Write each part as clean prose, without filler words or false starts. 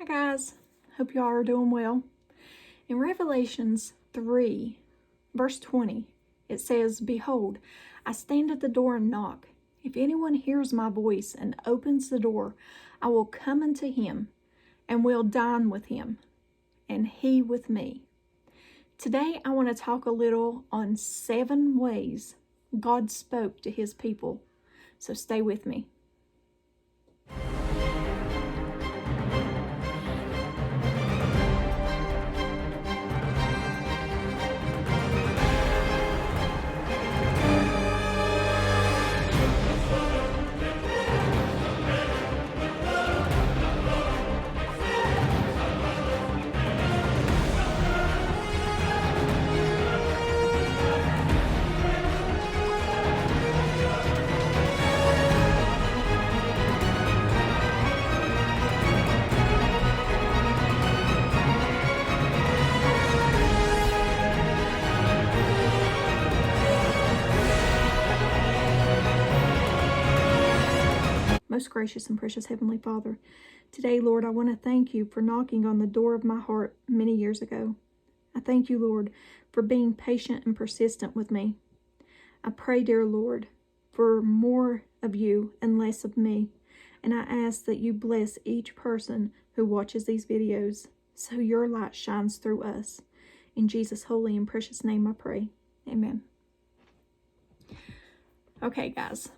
Hi guys, hope y'all are doing well. In Revelations 3, verse 20, it says, "Behold, I stand at the door and knock. If anyone hears my voice and opens the door, I will come unto him and will dine with him, and he with me." Today I want to talk a little on 7 ways God spoke to his people. So stay with me. Most gracious and precious Heavenly Father, today, Lord, I want to thank you for knocking on the door of my heart many years ago. I thank you, Lord, for being patient and persistent with me. I pray, dear Lord, for more of you and less of me. And I ask that you bless each person who watches these videos so your light shines through us. In Jesus' holy and precious name I pray. Amen. Okay, guys.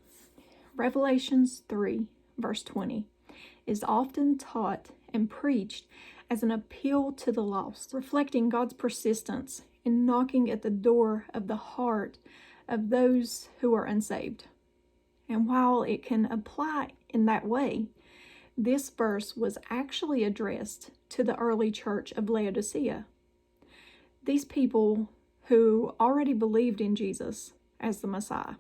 Revelations 3, verse 20, is often taught and preached as an appeal to the lost, reflecting God's persistence in knocking at the door of the heart of those who are unsaved. And while it can apply in that way, this verse was actually addressed to the early church of Laodicea. These people who already believed in Jesus as the Messiah.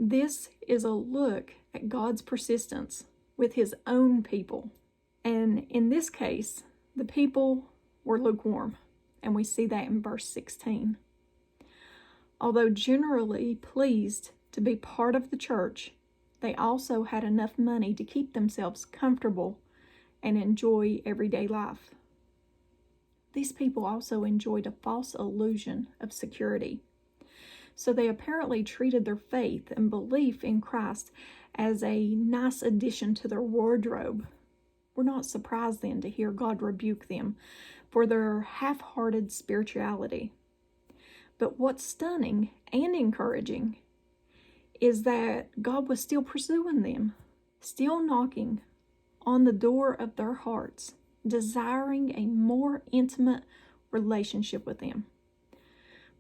This is a look at God's persistence with his own people. And in this case, the people were lukewarm, and we see that in verse 16. Although generally pleased to be part of the church, they also had enough money to keep themselves comfortable and enjoy everyday life. These people also enjoyed a false illusion of security. So they apparently treated their faith and belief in Christ as a nice addition to their wardrobe. We're not surprised then to hear God rebuke them for their half-hearted spirituality. But what's stunning and encouraging is that God was still pursuing them, still knocking on the door of their hearts, desiring a more intimate relationship with them.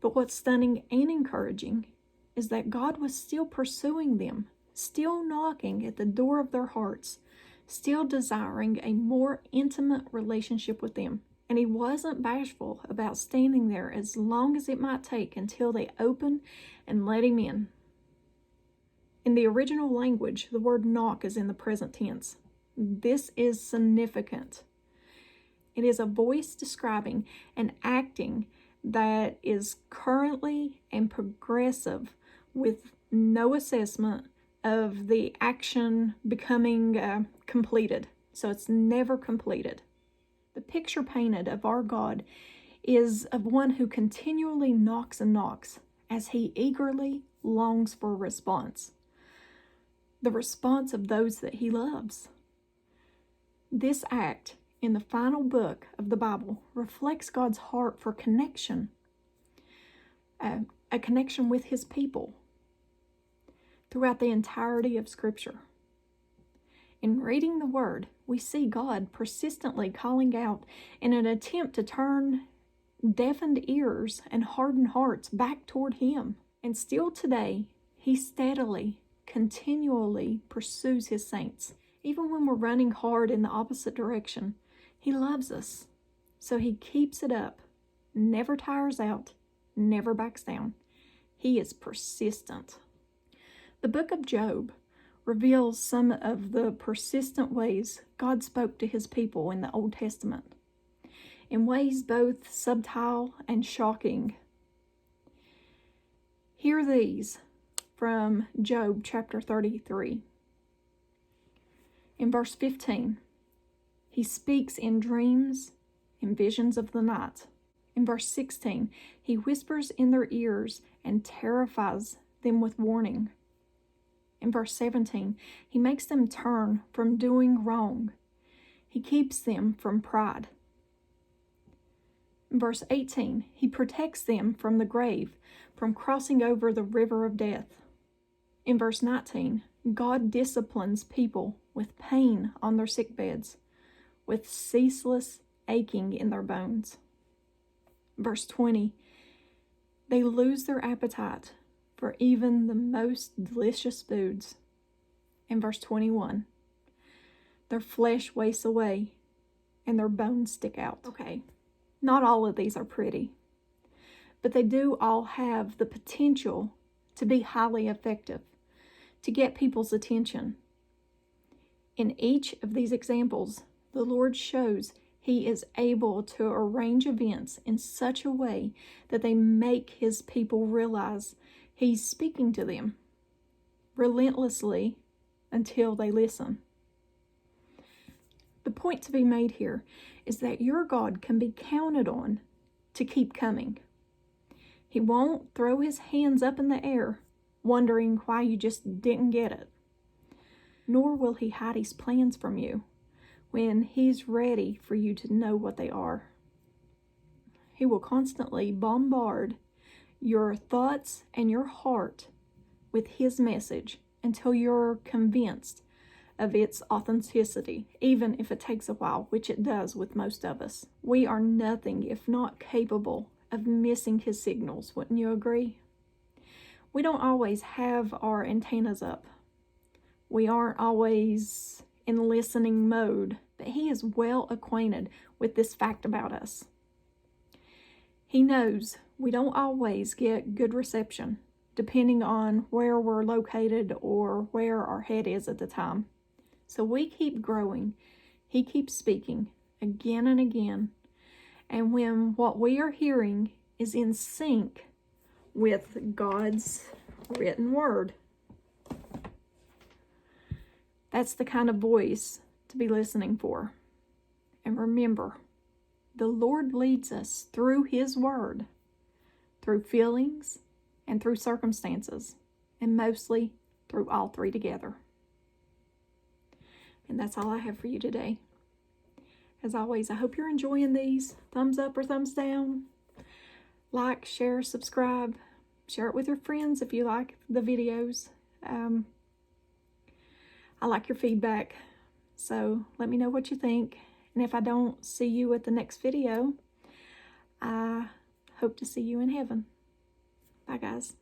But what's stunning and encouraging is that God was still pursuing them, still knocking at the door of their hearts, still desiring a more intimate relationship with them. And he wasn't bashful about standing there as long as it might take until they opened and let him in. In the original language, the word knock is in the present tense. This is significant. It is a voice describing and acting that is currently and progressive with no assessment of the action becoming completed. So it's never completed. The picture painted of our God is of one who continually knocks and knocks as he eagerly longs for a response. The response of those that he loves. This act in the final book of the Bible reflects God's heart for connection, a connection with his people throughout the entirety of Scripture. In reading the Word, we see God persistently calling out in an attempt to turn deafened ears and hardened hearts back toward him. And still today, he steadily, continually pursues his saints. Even when we're running hard in the opposite direction, he loves us, so he keeps it up, never tires out, never backs down. He is persistent. The book of Job reveals some of the persistent ways God spoke to his people in the Old Testament, in ways both subtle and shocking. Hear these from Job chapter 33. In verse 15, He speaks in dreams and visions of the night. In verse 16, he whispers in their ears and terrifies them with warning. In verse 17, he makes them turn from doing wrong. He keeps them from pride. In verse 18, he protects them from the grave, from crossing over the river of death. In verse 19, God disciplines people with pain on their sick beds, with ceaseless aching in their bones. Verse 20, they lose their appetite for even the most delicious foods. In verse 21, their flesh wastes away and their bones stick out. Okay, not all of these are pretty, but they do all have the potential to be highly effective, to get people's attention. In each of these examples, the Lord shows He is able to arrange events in such a way that they make His people realize He's speaking to them relentlessly until they listen. The point to be made here is that your God can be counted on to keep coming. He won't throw His hands up in the air wondering why you just didn't get it. Nor will He hide His plans from you when He's ready for you to know what they are. He will constantly bombard your thoughts and your heart with His message until you're convinced of its authenticity, even if it takes a while, which it does with most of us. We are nothing if not capable of missing His signals, wouldn't you agree? We don't always have our antennas up. We aren't always in listening mode, but He is well acquainted with this fact about us. He knows we don't always get good reception, depending on where we're located or where our head is at the time. So we keep growing. He keeps speaking again and again. And when what we are hearing is in sync with God's written word, that's the kind of voice to be listening for. And remember, the Lord leads us through His word, through feelings and through circumstances, and mostly through all three together. And that's all I have for you today. As always, I hope you're enjoying these. Thumbs up or thumbs down. Like, share, subscribe. Share it with your friends if you like the videos. I like your feedback, so let me know what you think. And if I don't see you at the next video, I hope to see you in heaven. Bye, guys.